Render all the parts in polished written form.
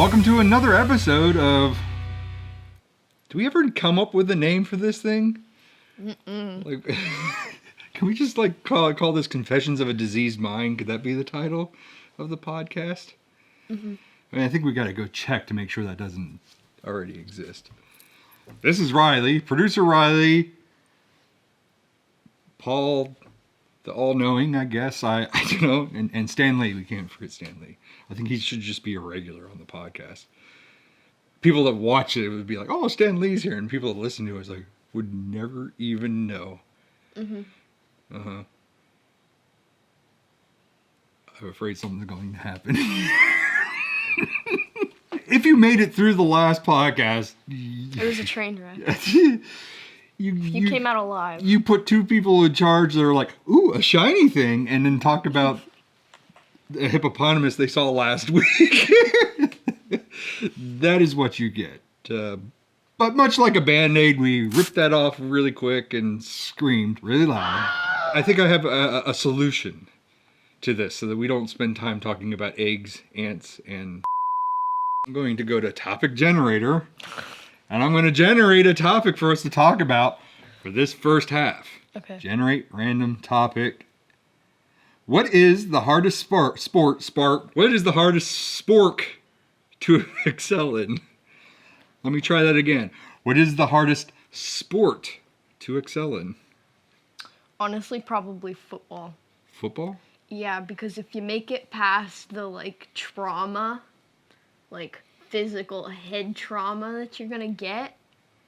Welcome to another episode of... Do we ever come up with a name for this thing? Like, can we just like call this Confessions of a Diseased Mind? Could that be the title of the podcast? Mm-hmm. I mean, I think we got to go check to make sure that doesn't already exist. This is Rylie, Producer Rylie, Paul, the all-knowing, I guess. I don't know, and Stan Lee. We can't forget Stan Lee. I think he should just be a regular on the podcast. People that watch it would be like, "Oh, Stan Lee's here," and people that listen to it like would never even know. I'm afraid something's going to happen. If you made it through the last podcast, it was a train wreck. you came out alive. You put two people in charge that are like, "Ooh, a shiny thing," and then talked about the hippopotamus they saw last week. That is what you get. But much like a Band-Aid, we ripped that off really quick and screamed really loud. I think I have a solution to this so that we don't spend time talking about eggs, ants, and... I'm going to go to topic generator, and I'm going to generate a topic for us to talk about for this first half. Okay. Generate random topic. What is the hardest what is the hardest spork to excel in? Let me try that again. What is the hardest sport to excel in? Honestly, probably football. Football? Yeah, because if you make it past the, trauma, physical head trauma that you're gonna get,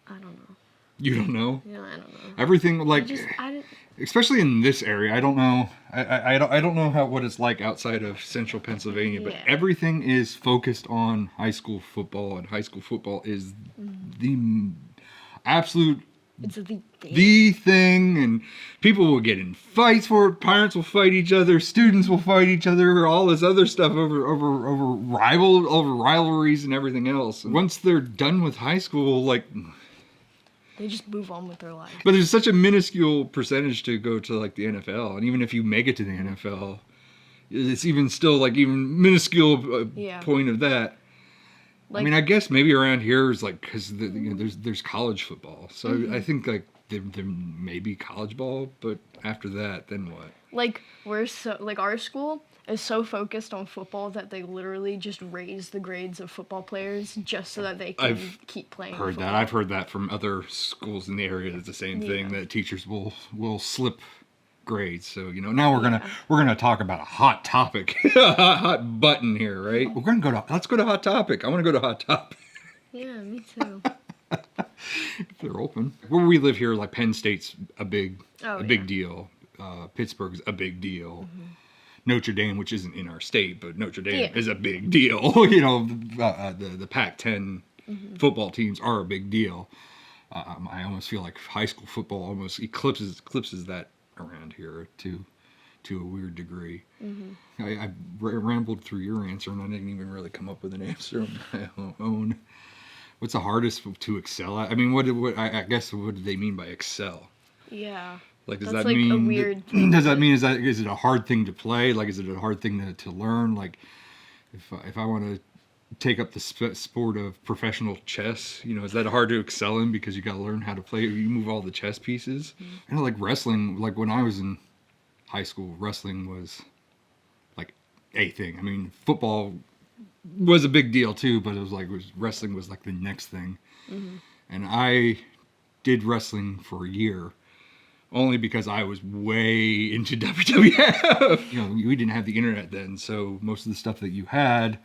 I don't know. You don't know? Yeah, I don't know. Everything, especially in this area, I don't know. I don't know what it's like outside of central Pennsylvania, but everything is focused on high school football, and high school football is the absolute... It's the thing, and people will get in fights for it. Parents will fight each other. Students will fight each other. All this other stuff over rivalries and everything else. And once they're done with high school, they just move on with their life. But there's such a minuscule percentage to go to the NFL, and even if you make it to the NFL, it's even still even minuscule point of that. I mean, I guess maybe around here is because there's college football, so I think there may be college ball, but after that, then what? Our school is so focused on football that they literally just raise the grades of football players just so that they can keep playing. I've heard that from other schools in the area. It's the same thing, that teachers will slip grades. So now we're gonna talk about a hot topic, a hot button here, right? Let's go to hot topic. I want to go to hot topic. Yeah, me too. If they're open. Where we live here, Penn State's a big deal. Pittsburgh's a big deal. Mm-hmm. Notre Dame, which isn't in our state, but Notre Dame is a big deal. The Pac-10 football teams are a big deal. I almost feel like high school football almost eclipses that around here to a weird degree. Mm-hmm. I rambled through your answer, and I didn't even really come up with an answer of my own. What's the hardest to excel at? I mean, I guess what do they mean by excel? Yeah. Does that mean a weird thing? Does that mean is it a hard thing to play? Is it a hard thing to learn? If I want to take up the sport of professional chess, is that hard to excel in because you got to learn how to play? You move all the chess pieces. Mm-hmm. Wrestling. When I was in high school, wrestling was a thing. I mean, football was a big deal too, but it was wrestling was the next thing. Mm-hmm. And I did wrestling for a year. Only because I was way into WWF. We didn't have the internet then, so most of the stuff that you had,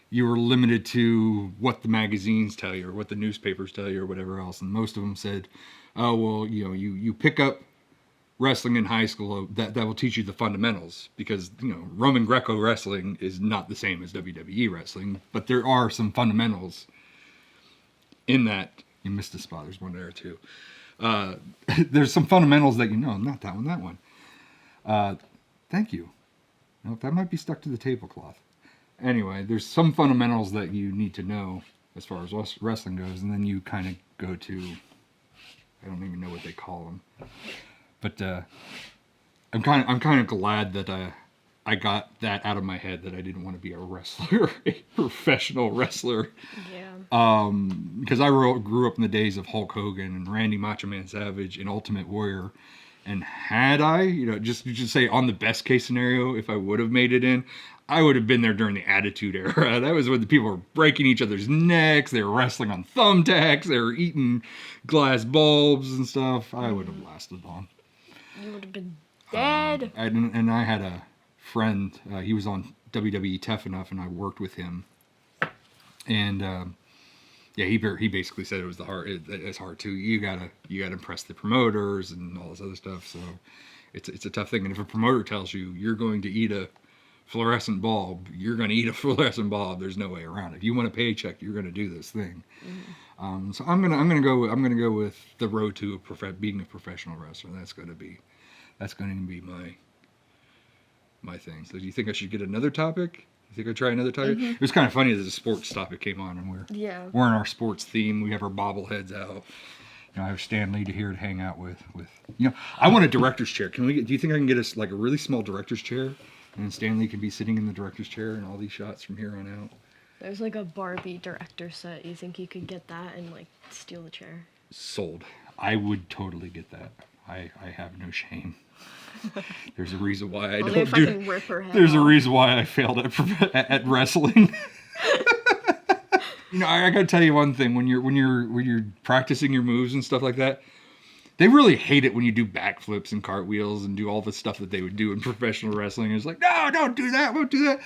you were limited to what the magazines tell you or what the newspapers tell you or whatever else. And most of them said, "Oh, well, you pick up wrestling in high school, that will teach you the fundamentals, because Roman Greco wrestling is not the same as WWE wrestling, but there are some fundamentals in that." You missed a spot. There's one there too. There's some fundamentals that not that one. Thank you. No, that might be stuck to the tablecloth. Anyway, there's some fundamentals that you need to know as far as wrestling goes, and then you kind of go to, I don't even know what they call them, but I'm kind of glad that I got that out of my head that I didn't want to be a wrestler, a professional wrestler. Yeah. Because I grew up in the days of Hulk Hogan and Randy Macho Man Savage and Ultimate Warrior. And had I, just say on the best case scenario, if I would have made it in, I would have been there during the Attitude Era. That was when the people were breaking each other's necks. They were wrestling on thumbtacks. They were eating glass bulbs and stuff. I would have lasted long. You would have been dead. And I had a friend. He was on WWE Tough Enough, and I worked with him. And he basically said it was it's hard too. You gotta impress the promoters and all this other stuff. So it's a tough thing. And if a promoter tells you you're going to eat a fluorescent bulb, you're going to eat a fluorescent bulb. There's no way around it. If you want a paycheck, you're going to do this thing. Mm-hmm. So I'm gonna go with the road to being a professional wrestler. That's going to be my thing. So do you think I should get another topic? You think I'd try another topic? Mm-hmm. It was kind of funny that the sports topic came on, and we're in our sports theme. We have our bobbleheads out. I have Stan Lee here to hang out with. I want a director's chair. Do you think I can get us like a really small director's chair? And Stan Lee can be sitting in the director's chair in all these shots from here on out. There's like a Barbie director set. You think you could get that and like steal the chair? Sold. I would totally get that. I have no shame. There's a reason why I don't do. Can rip her head There's off. a reason why I failed at wrestling. I gotta tell you one thing. When you're practicing your moves and stuff like that, they really hate it when you do backflips and cartwheels and do all the stuff that they would do in professional wrestling. It's like, no, don't do that, won't do that.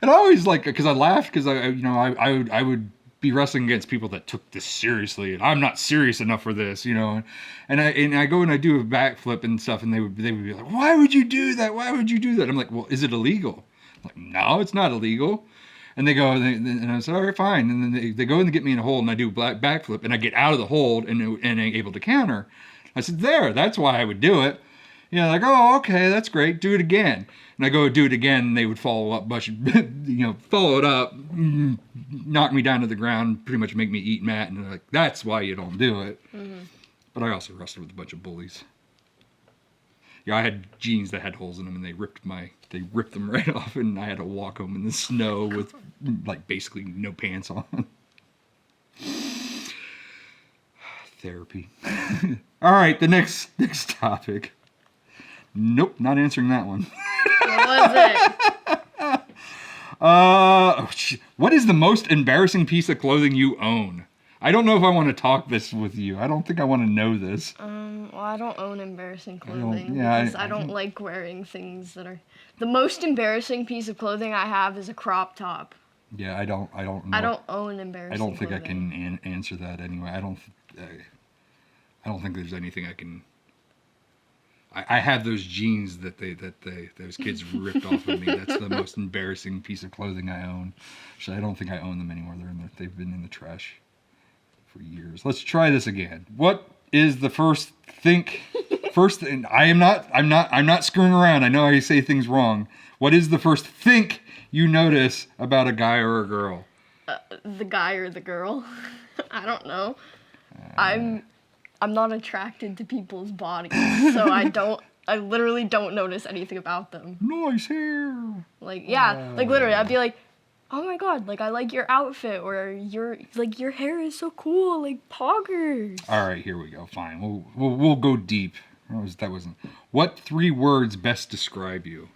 And I always because I laughed because I would be wrestling against people that took this seriously, and I'm not serious enough for this, and I go and I do a backflip and stuff, and they would be like, why would you do that? Why would you do that? I'm like, well, is it illegal? I'm like, no, it's not illegal. And they go, and I said, all right, fine. And then they go and get me in a hole, and I do a backflip, and I get out of the hole and I'm able to counter. I said, that's why I would do it. Like, oh, okay, that's great. Do it again. And I go do it again, and they would follow up, follow it up, knock me down to the ground, pretty much make me eat mat. And they're like, that's why you don't do it. Mm-hmm. But I also wrestled with a bunch of bullies. I had jeans that had holes in them, and they ripped them right off, and I had to walk home in the snow with basically no pants on. Therapy. All right, the next topic. Nope, not answering that one. What was it? What is the most embarrassing piece of clothing you own? I don't know if I want to talk this with you. I don't think I want to know this. Well, I don't own embarrassing clothing because I don't like wearing things that are... The most embarrassing piece of clothing I have is a crop top. Yeah, I don't know. I don't own embarrassing clothing. I don't think I can answer that anyway. I don't think there's anything I can... I have those jeans that those kids ripped off of me. That's the most embarrassing piece of clothing I own. Actually, I don't think I own them anymore. They've been in the trash for years. Let's try this again. What is the first thing? I'm not screwing around. I know I say things wrong. What is the first think you notice about a guy or a girl? The guy or the girl? I don't know. I'm not attracted to people's bodies, so I literally don't notice anything about them. Nice hair. Literally, I'd be like, oh my god, I like your outfit, or your hair is so cool, poggers. All right, here we go. Fine, we'll go deep. That wasn't. What 3 words best describe you?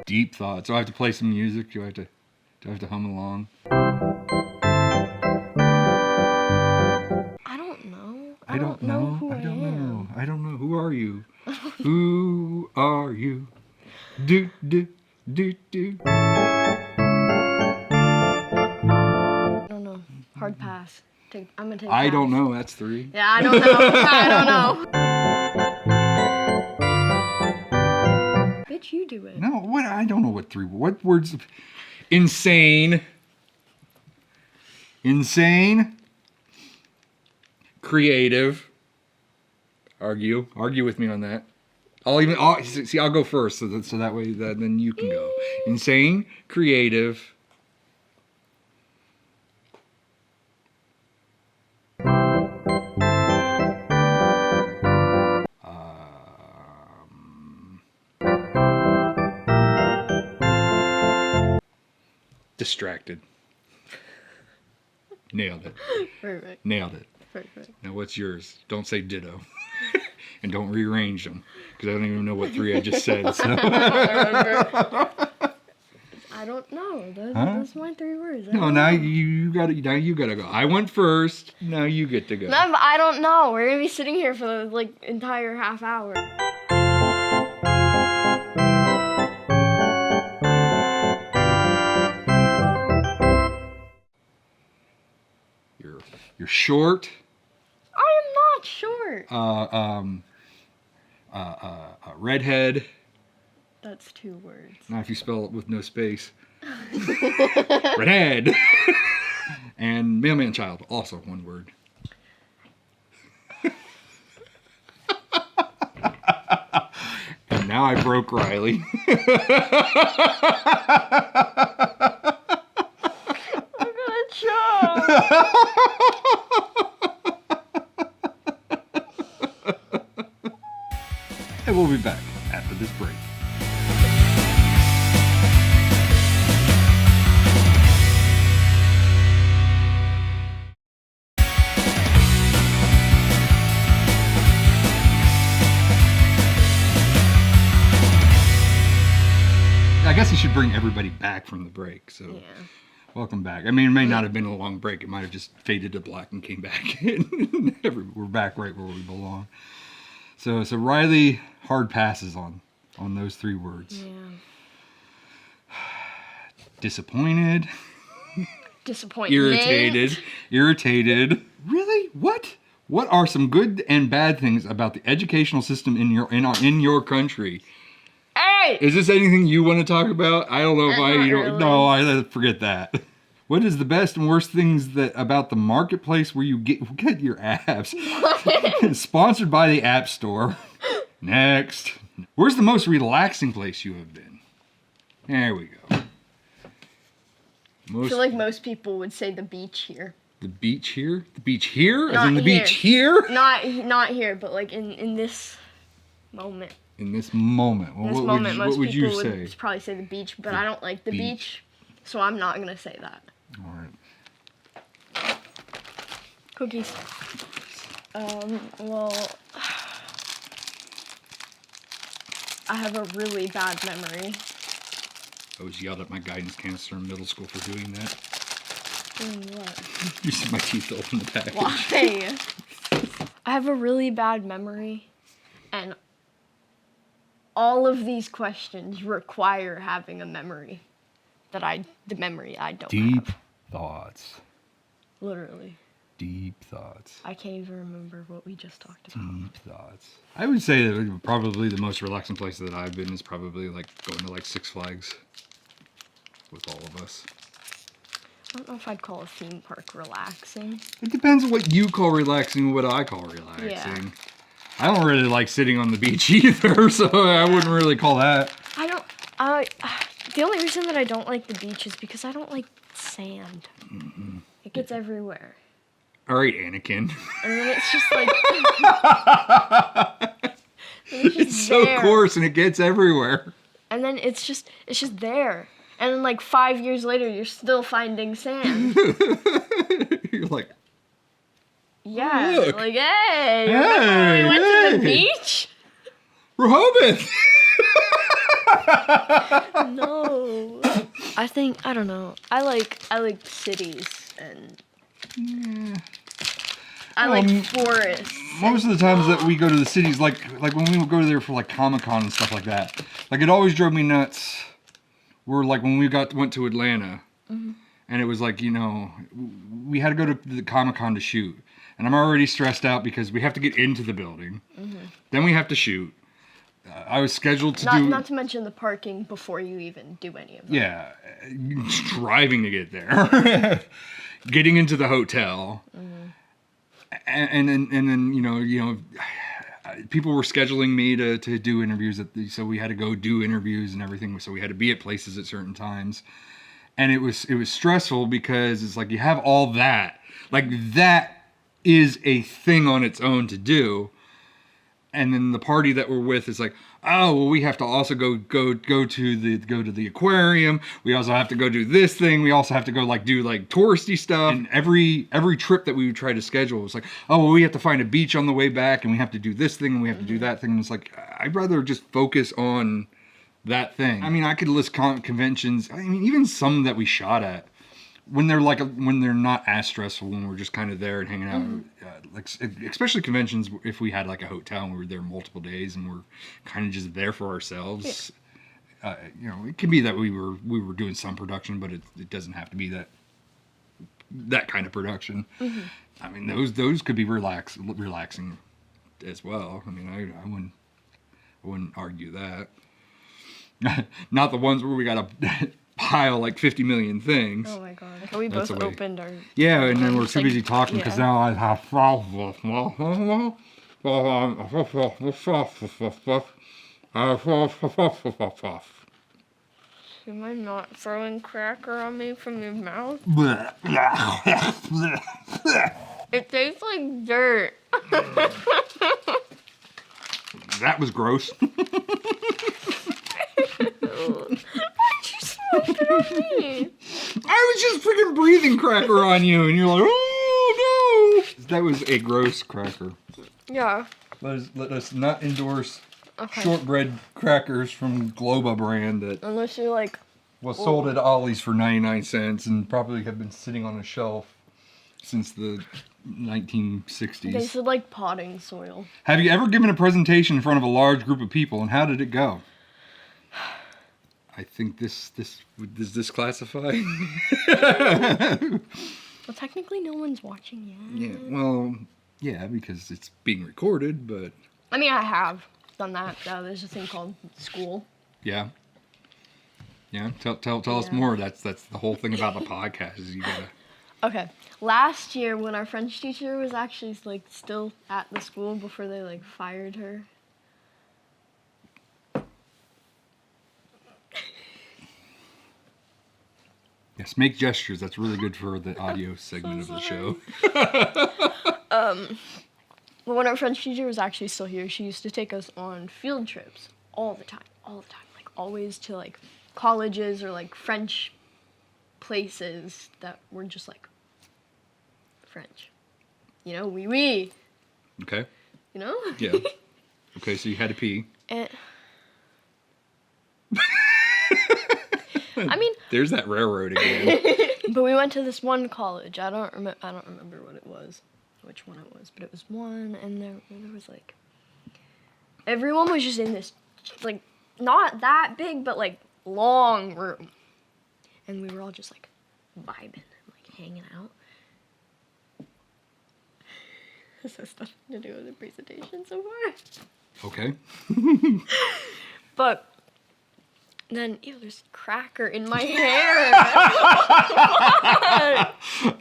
Deep thoughts. Do I have to play some music? Do I have to hum along? I don't know. I don't know who I am. I don't know. Who are you? Who are you? Do. I don't know. Hard pass. I'm gonna take I pass. don't know. That's 3. Yeah, I don't know. I don't know. Bitch, you do it. No, what? I don't know what 3. What words? Insane. Creative. Argue with me on that. I'll go first, so that way then you can go. Insane, creative. Distracted. Nailed it. Perfect. Nailed it. Perfect. Now what's yours? Don't say ditto. And don't rearrange them. Because I don't even know what 3 I just said. So. I don't know. Huh? Those are my 3 words. No, now you gotta go. I went first. Now you get to go. No, but I don't know. We're gonna be sitting here for the like entire half hour. You're short. I am not short. Redhead. That's 2 words. Now if you spell it with no space. Redhead. And mailman child, also 1 word. And now I broke Rylie. I'm gonna choke. And we'll be back after this break. I guess you should bring everybody back from the break. So, Yeah. welcome back. I mean, it may not have been a long break. It might have just faded to black and came back. We're back right where we belong. So Rylie hard passes on those 3 words. Yeah. Disappointed. Disappointment. Irritated. Really? What? What are some good and bad things about the educational system in your country? Hey! Is this anything you want to talk about? I don't know if Not really. No, I forget that. What is the best and worst things about the marketplace where you get your apps? Sponsored by the App Store. Next. Where's the most relaxing place you have been? There we go. I feel like most people would say the beach here. The beach here? The beach here? As Not in the here. beach here? Not here, but like in this moment. In this moment. Well, In this what moment, what most would people you say? would probably say the beach, but I don't like the beach. beach, so I'm not gonna say that. All right. Cookies. Well, I have a really bad memory. I was yelled at my guidance counselor in middle school for doing that. Doing what? You see my teeth open the package. Why? I have a really bad memory, and all of these questions require having a memory the memory I don't Deep have. thoughts. Literally. Deep thoughts. I can't even remember what we just talked about. Deep thoughts. I would say that probably the most relaxing place that I've been is probably like going to like Six Flags with all of us. I don't know if I'd call a theme park relaxing. It depends on what you call relaxing and what I call relaxing. Yeah. I don't really like sitting on the beach either, so I wouldn't really call that. The only reason that I don't like the beach is because I don't like sand. Mm-hmm. It gets everywhere. All right, Anakin. And then it's just like... It's so coarse and it gets everywhere. And then it's just there. And then like 5 years later, you're still finding sand. You're like... Yeah, Look. like, hey, remember when we went to the beach? Rehoboth! No. I don't know. I like cities and I like forests. Most of the times that we go to the cities, like when we would go there for like Comic-Con and stuff like that, like it always drove me nuts. We're like when we went to Atlanta, and it was like, you know, we had to go to the Comic-Con to shoot. And I'm already stressed out because we have to get into the building. Then we have to shoot. I was scheduled to Not to mention the parking before you even do any of that. Yeah, driving to get there. Getting into the hotel. And then, you know, people were scheduling me to do interviews, so we had to go do interviews and everything. So we had to be at places at certain times. And it was stressful because it's like you have all that. Like that is a thing on its own to do. and then the party that we're with is like, oh, well, we have to also go to the aquarium. We also have to go do this thing. We also have to go do touristy stuff. And every trip that we would try to schedule was like, oh, well, we have to find a beach on the way back, and we have to do this thing, and we have to do that thing. And it's like, I'd rather just focus on that thing. I mean, I could list conventions. I mean, even some that we shot at. When they're not as stressful, when we're just kind of there and hanging out, especially conventions, if we had a hotel and we were there multiple days and we're kind of just there for ourselves, it can be that we were doing some production, but it doesn't have to be that kind of production. I mean, those could be relaxing as well. I mean, I wouldn't argue that. Not the ones where we got a pile 50 million things. Oh my god. We both opened our... Yeah, and then we're too busy talking because now I have... You might not throwing cracker on me from your mouth. It tastes like dirt. That was gross. Me. I was just freaking breathing cracker on you, and you're like, oh no! That was a gross cracker. Yeah. Let us not endorse shortbread crackers from Lobo brand that unless you're was sold at Ollie's for 99 cents and probably have been sitting on a shelf since the 1960s. They said potting soil. Have you ever given a presentation in front of a large group of people, and how did it go? I think does this classify? Well, technically no one's watching yet. Yeah, well, yeah, because it's being recorded, but... I mean, I have done that. There's a thing called school. Yeah. Yeah, tell us more. That's the whole thing about the podcast is you gotta... Okay. Last year, when our French teacher was actually still at the school before they fired her... Yes, make gestures. That's really good for the audio segment of the show. Well, when our French teacher was actually still here, she used to take us on field trips all the time. Always to colleges or French places that were just French. You know, oui. Okay. You know? Yeah. Okay, so you had to pee. I mean, there's that railroad again. But we went to this one college. I don't remember what it was, which one it was, but it was one, and there was everyone was just in this not that big, but long room, and we were all just vibing and hanging out. This has nothing to do with the presentation so far. Okay. But then, there's cracker in my hair.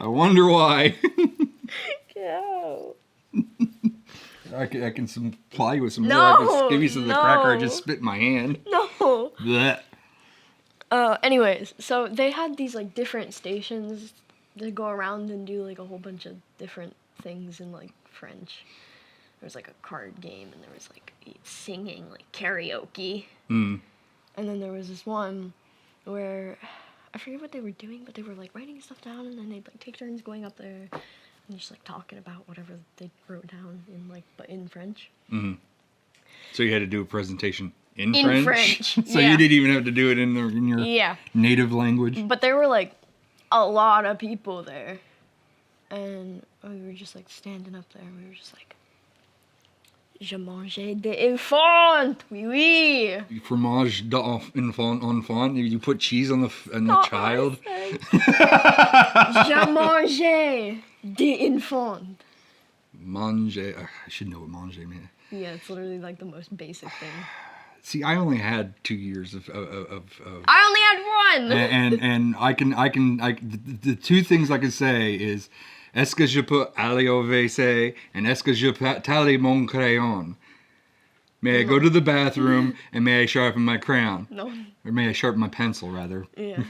I wonder why. Go. I can supply you with some No, more. I can just give you some of the cracker I just spit in my hand. No. Blech. Anyways, so they had these different stations that go around and do a whole bunch of different things in French. There was a card game, and there was singing, karaoke. And then there was this one where I forget what they were doing, but they were writing stuff down, and then they'd take turns going up there and just talking about whatever they wrote down but in French. Mm-hmm. So you had to do a presentation in French? French. So yeah. You didn't even have to do it in your native language. But there were a lot of people there, and we were just standing up there, and we were just Je mangeais des enfants, oui. Fromage d'enfant. You put cheese on the child. Je mangeais des enfants. Manger. I should know what manger means. Yeah, it's literally the most basic thing. See, I only had 2 years of I only had one. And I can the two things I can say is est-ce que je peux aller au WC and est-ce que je peux tailler mon crayon? May I go to the bathroom and may I sharpen my crayon? No. Or may I sharpen my pencil rather? Yeah.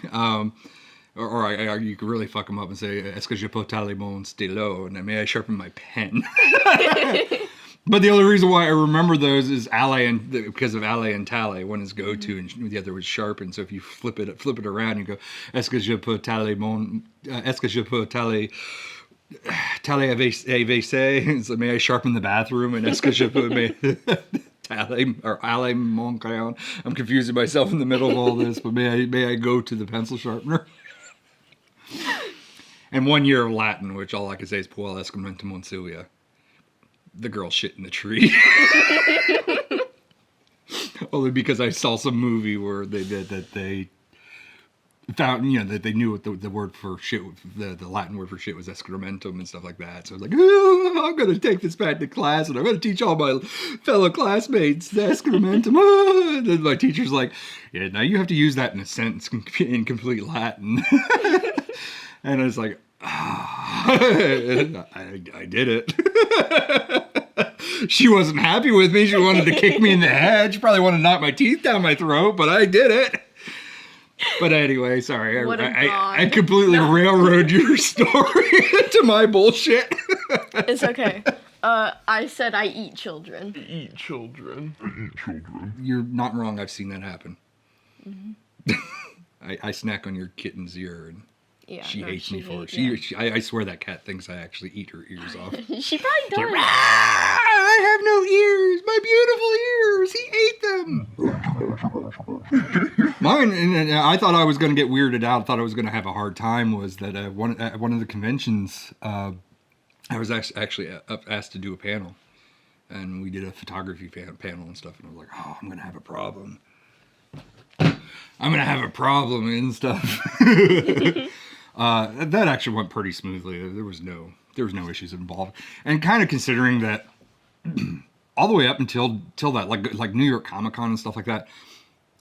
Or you could really fuck them up and say est-ce que je peux tailler mon stylo and may I sharpen my pen? But the only reason why I remember those is because of alley and tally. One is go to, and the other was sharpen. So if you flip it around, you go est-ce que je peux taller AVC? So may I sharpen the bathroom? And est-ce que je peux taller or aller mon crayon? I'm confusing myself in the middle of all this, but may I go to the pencil sharpener? And 1 year of Latin, which all I can say is puel excrementum monsilia. The girl shit in the tree. Only because I saw some movie where they found, that they knew what the word for shit, the Latin word for shit was excrementum and stuff like that. So I was like, oh, I'm going to take this back to class and I'm going to teach all my fellow classmates the excrementum. And then my teacher's like, yeah, now you have to use that in a sentence in complete Latin. And I was like, I did it. She wasn't happy with me. She wanted to kick me in the head. She probably wanted to knock my teeth down my throat, but I did it. But anyway, sorry. I completely railroaded your story to my bullshit. It's okay. I said I eat children. Eat children. You're not wrong. I've seen that happen. Mm-hmm. I snack on your kitten's ear and she hates me for it. I swear that cat thinks I actually eat her ears off. She probably does. Like, I have no ears. My beautiful ears. He ate them. Mine, and I thought I was going to get weirded out. I thought I was going to have a hard time. Was that at one of the conventions, I was actually asked to do a panel. And we did a photography panel and stuff. And I was like, oh, I'm going to have a problem. And stuff. That actually went pretty smoothly. There was no issues involved, and kind of considering that all the way up until that, like New York Comic Con and stuff like that,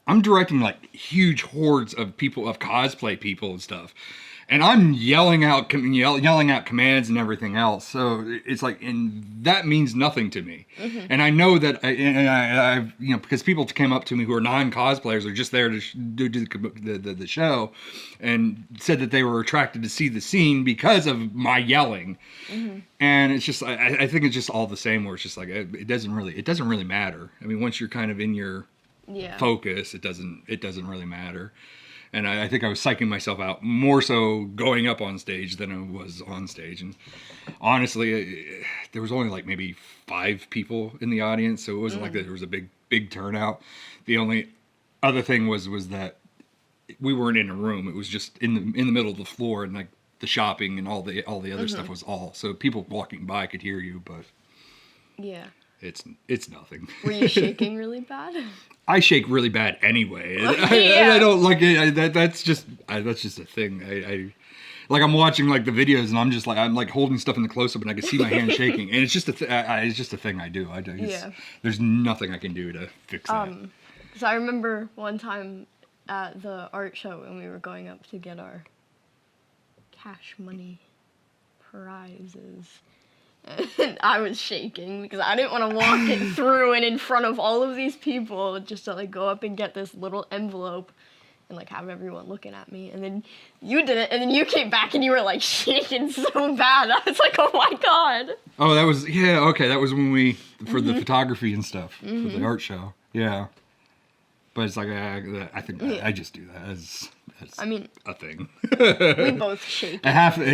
I'm directing like huge hordes of people, of cosplay people and stuff, and I'm yelling out commands and everything else. So it's like, and that means nothing to me. Mm-hmm. And I know that, I because people came up to me who are non-cosplayers, are just there to do the show, and said that they were attracted to see the scene because of my yelling. Mm-hmm. And it's just, I think it's just all the same. Where it's just like it doesn't really matter. I mean, once you're kind of in your focus, it doesn't really matter. And I think I was psyching myself out more so going up on stage than I was on stage. And honestly, there was only like maybe 5 people in the audience, so it wasn't like that there was a big turnout. The only other thing was that we weren't in a room; it was just in the middle of the floor, and like the shopping and all the other stuff was all. So people walking by could hear you, but it's nothing. Were you shaking really bad? I shake really bad anyway. I don't like it. That's just a thing. I like, I'm watching like the videos and I'm like holding stuff in the close up and I can see my hand shaking, and it's just it's just a thing I do. There's nothing I can do to fix that. So I remember one time at the art show when we were going up to get our cash money prizes. And I was shaking because I didn't want to walk it through and in front of all of these people just to like go up and get this little envelope and like have everyone looking at me. And then you did it, and then you came back and you were like shaking so bad. I was like, oh my God. Oh, that was, okay. That was when for the photography and stuff, for the art show. Yeah. But it's like, I think I just do that as a thing. We both shake. And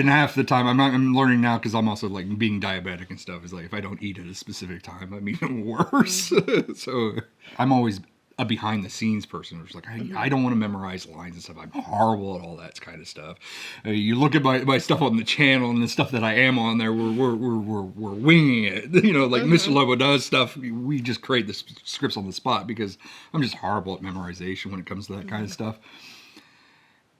half the time, I'm learning now because I'm also like being diabetic and stuff. Is like if I don't eat at a specific time, I'm even worse. So I'm always a behind the scenes person. Who's like, I don't want to memorize lines and stuff. I'm horrible at all that kind of stuff. You look at my stuff on the channel and the stuff that I am on there, we're winging it. Like Mr. Lobo does stuff. We just create the scripts on the spot because I'm just horrible at memorization when it comes to that kind of stuff.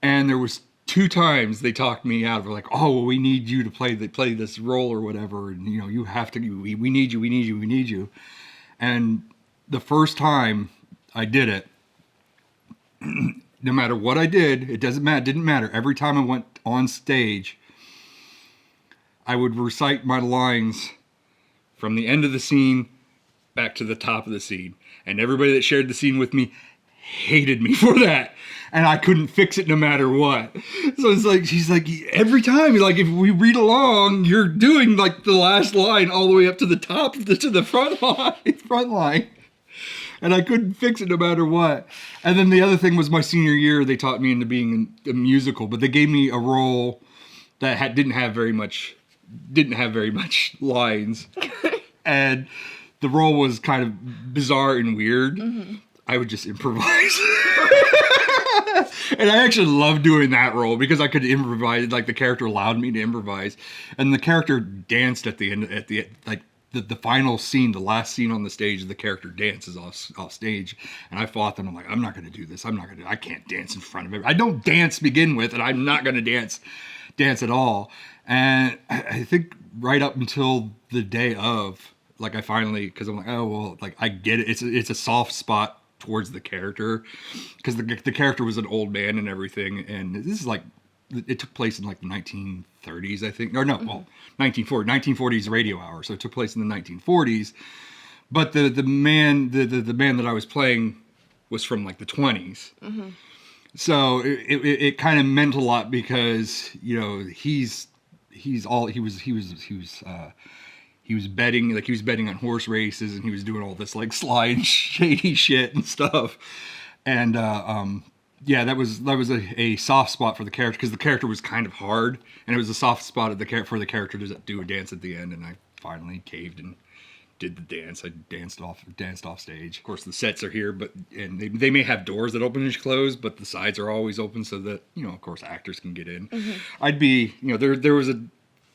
And there was 2 times they talked me out of like, oh, well, we need you to play this role or whatever, and you have to. We need you. And the first time I did it, no matter what I did, it didn't matter. Every time I went on stage, I would recite my lines from the end of the scene back to the top of the scene, and everybody that shared the scene with me hated me for that. And I couldn't fix it no matter what. So it's like, she's like, every time, like, if we read along, you're doing like the last line all the way up to the top, to the front line. And I couldn't fix it no matter what. And then the other thing was my senior year, they taught me into being a musical, but they gave me a role that didn't have very much lines. And the role was kind of bizarre and weird. Mm-hmm. I would just improvise. And I actually loved doing that role because I could improvise. Like, the character allowed me to improvise. And the character danced at the end, the final scene, the last scene on the stage, the character dances off stage. And I fought them. I'm like, I'm not going to do this. I can't dance in front of everybody. I don't dance to begin with, and I'm not going to dance at all. And I think right up until the day of, like, I finally, because I'm like, oh, well, like, I get it. It's a soft spot towards the character, because the character was an old man and everything. And this is like, it took place in like the 1930s, I think. Or no, well, 1940s radio hour. So it took place in the 1940s. But the man that I was playing was from like the 20s. Mm-hmm. So it kind of meant a lot because, you know, he was betting, like, he was betting on horse races, and he was doing all this like sly and shady shit and stuff. And yeah, that was a soft spot for the character, because the character was kind of hard, and it was a soft spot for the character to do a dance at the end. And I finally caved and did the dance. I danced off stage. Of course, the sets are here, and they may have doors that open and close, but the sides are always open so that, you know, of course, actors can get in. Mm-hmm. I'd be, you know, there was a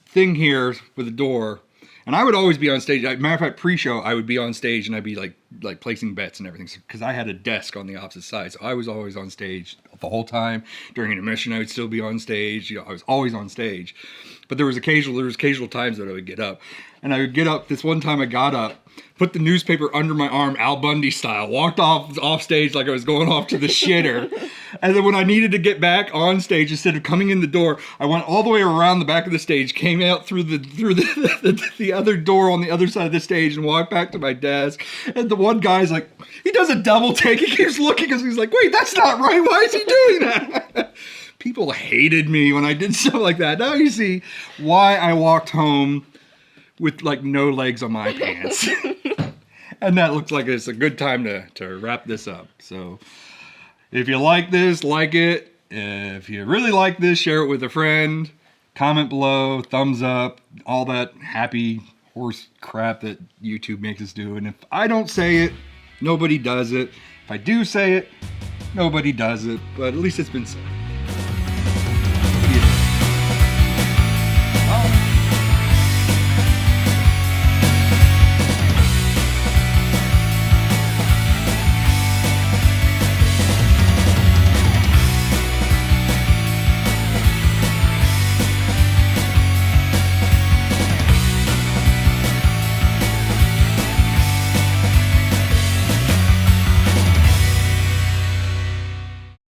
thing here with a door, and I would always be on stage. Matter of fact, pre-show, I would be on stage, and I'd be like placing bets and everything, because I had a desk on the opposite side, so I was always on stage the whole time. During intermission, I would still be on stage. You know, I was always on stage. But there was occasional times that I would get up. And I would get up. This one time I got up, put the newspaper under my arm, Al Bundy style, walked off stage like I was going off to the shitter. And then when I needed to get back on stage, instead of coming in the door, I went all the way around the back of the stage, came out through the other door on the other side of the stage, and walked back to my desk. And the one guy's like, he does a double take. He keeps looking, because he's like, wait, that's not right. Why is he doing that? People hated me when I did stuff like that. Now you see why I walked home with like no legs on my pants. And that looks like it's a good time to wrap this up. So if you like this, like it. If you really like this, share it with a friend. Comment below, thumbs up, all that happy horse crap that YouTube makes us do. And if I don't say it, nobody does it. If I do say it, nobody does it. But at least it's been said.